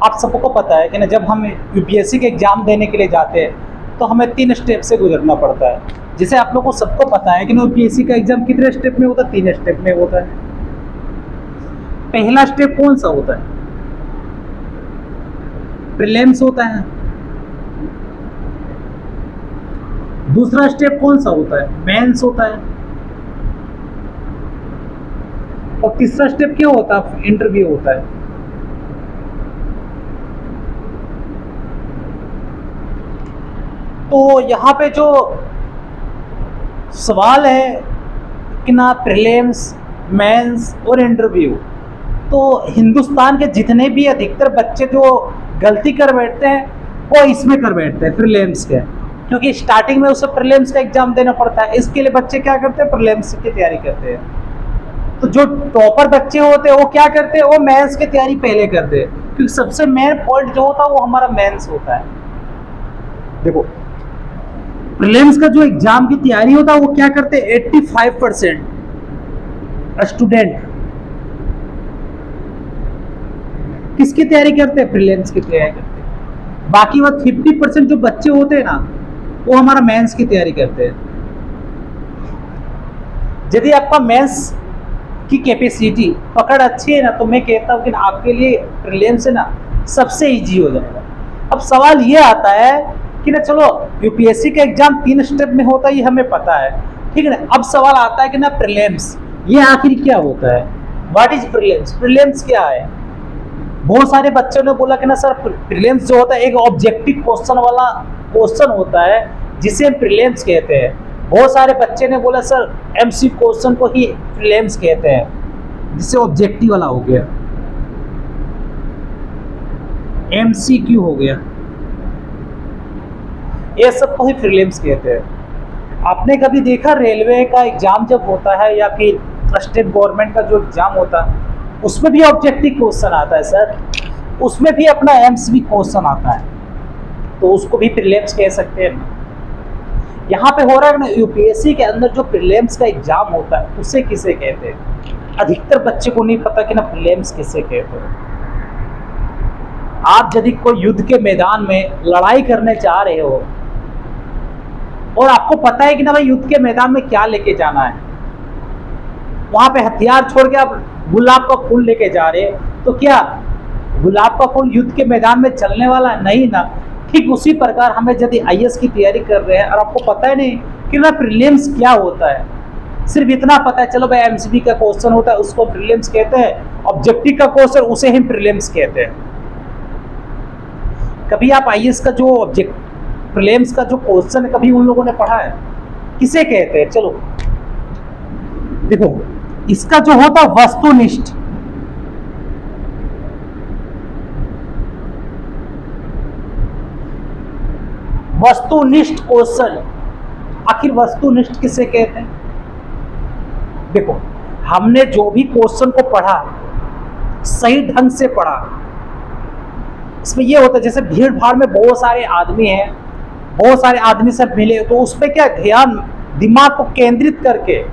आप सबको पता है कि ना, जब हम यूपीएससी के एग्ज़ाम देने के लिए जाते हैं तो हमें 3 स्टेप से गुजरना पड़ता है। जैसे आप लोगों को सबको पता है कि ना, यूपीएससी का एग्ज़ाम कितने स्टेप में होता है? 3 स्टेप में होता है। पहला स्टेप कौन सा होता है? प्रीलिम्स होता है। दूसरा स्टेप कौन सा होता है? मेंस होता है। और तीसरा स्टेप क्या होता है? इंटरव्यू होता है। तो यहाँ पे जो सवाल है कि ना, प्रीलिम्स, मेंस और इंटरव्यू, तो हिंदुस्तान के जितने भी अधिकतर बच्चे जो गलती कर बैठते हैं वो इसमें कर बैठते हैं, प्रीलिम्स के। क्योंकि स्टार्टिंग में उसे प्रीलिम्स का एग्जाम देना पड़ता है, इसके लिए बच्चे क्या करते हैं? प्रीलिम्स की तैयारी करते हैं। तो जो टॉपर बच्चे होते हैं वो क्या करते हैं? वो मेंस की तैयारी पहले करते हैं, क्योंकि सबसे मेन पॉइंट जो होता है वो हमारा मेंस होता है। देखो, प्रीलिम्स का जो एग्जाम की तैयारी होता है वो क्या करते हैं? 85% स्टूडेंट किसकी तैयारी करते हैं? प्रीलिम्स की तैयारी करते हैं। बाकी वो 50% जो बच्चे होते हैं ना, वो हमारा मेंस की तैयारी करते हैं। यदि आपका मेंस की कैपेसिटी पकड़ अच्छी है ना, तो मैं कहता हूँ कि आपके लिए प्रीलिम्स है ना सबसे इजी हो जाएगा। अब सवाल ये आता है कि ना, चलो यूपीएससी का एग्जाम 3 स्टेप में होता है, ये हमें पता है, ठीक है ना। अब सवाल आता है कि ना, प्रीलिम्स ये आखिर क्या होता है? What is prelims? प्रीलिम्स क्या है? बहुत सारे बच्चों ने बोला कि ना सर, प्रीलिम्स जो होता है एक ऑब्जेक्टिव क्वेश्चन वाला क्वेश्चन होता है, जिसे हम प्रीलिम्स कहते हैं। बहुत सारे बच्चे ने बोला सर, एमसी क्वेश्चन को ही प्रीलिम्स कहते हैं, जिसे ऑब्जेक्टिव वाला हो गया, एमसीक्यू हो गया, ये सब को ही प्रीलिम्स कहते हैं। आपने कभी देखा रेलवे का एग्जाम जब होता है या फिर स्टेट गवर्नमेंट का जो एग्जाम होता है, उसमें भी ऑब्जेक्टिव क्वेश्चन आता है सर, उसमें भी अपना एमसीक्यू क्वेश्चन आता है, तो उसको भी प्रीलिम्स कह सकते हैं। यहाँ पे हो रहा है ना, यूपीएससी के अंदर जो प्रीलिम्स का एग्जाम होता है उसे किसे कहते हैं? अधिकतर बच्चे को नहीं पता कि ना प्रीलिम्स किसे कहते हैं। आप यदि कोई युद्ध के मैदान में लड़ाई करने जा रहे हो और आपको पता है कि ना भाई युद्ध के मैदान में क्या लेके जाना है, वहां पे हथियार छोड़ के आप गुलाब का फूल लेके जा रहे हैं, तो क्या गुलाब का फूल युद्ध के मैदान में चलने वाला नहीं ना? ठीक उसी प्रकार हमें यदि आईएएस की तैयारी कर रहे हैं और आपको पता है नहीं कि ना प्रीलिम्स क्या होता है, सिर्फ इतना पता है चलो भाई एमसीक्यू का क्वेश्चन होता है उसको प्रीलिम्स कहते हैं, ऑब्जेक्टिव का क्वेश्चन उसे ही प्रीलिम्स कहते हैं। कभी आप आईएएस का जो प्रीलिम्स का जो क्वेश्चन है कभी उन लोगों ने पढ़ा है? किसे कहते हैं? चलो देखो, इसका जो होता है वस्तुनिष्ठ, वस्तुनिष्ठ क्वेश्चन। आखिर वस्तुनिष्ठ किसे कहते हैं? देखो, हमने जो भी क्वेश्चन को पढ़ा सही ढंग से पढ़ा, इसमें ये होता है जैसे भीड़ भाड़ में बहुत सारे आदमी हैं, बहुत सारे आदमी सब मिले, तो उस पर क्या ध्यान, दिमाग को केंद्रित करके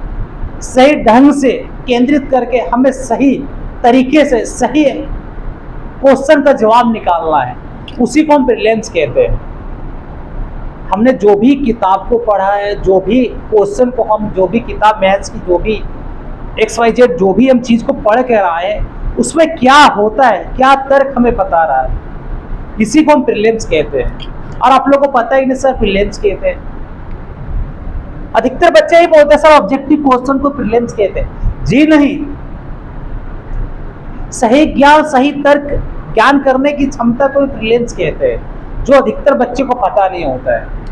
सही ढंग से केंद्रित करके हमें सही तरीके से सही क्वेश्चन का जवाब निकालना है, उसी को हम प्रीलिम्स कहते हैं। हमने जो भी किताब को पढ़ा है, जो भी क्वेश्चन को हम, जो भी किताब मैथ्स की जो भी XYZ जो भी हम चीज़ को पढ़ के आए हैं, उसमें क्या होता है, क्या तर्क हमें बता रहा है, इसी को हम प्रीलिम्स कहते हैं। और आप लोगों को पता ही नहीं सर प्रीलिम्स कहते हैं। अधिकतर बच्चे ही बोलते हैं सर ऑब्जेक्टिव क्वेश्चन को प्रीलिम्स कहते हैं। जी नहीं, सही ज्ञान, सही तर्क ज्ञान करने की क्षमता को प्रीलिम्स कहते हैं, जो अधिकतर बच्चे को पता नहीं होता है।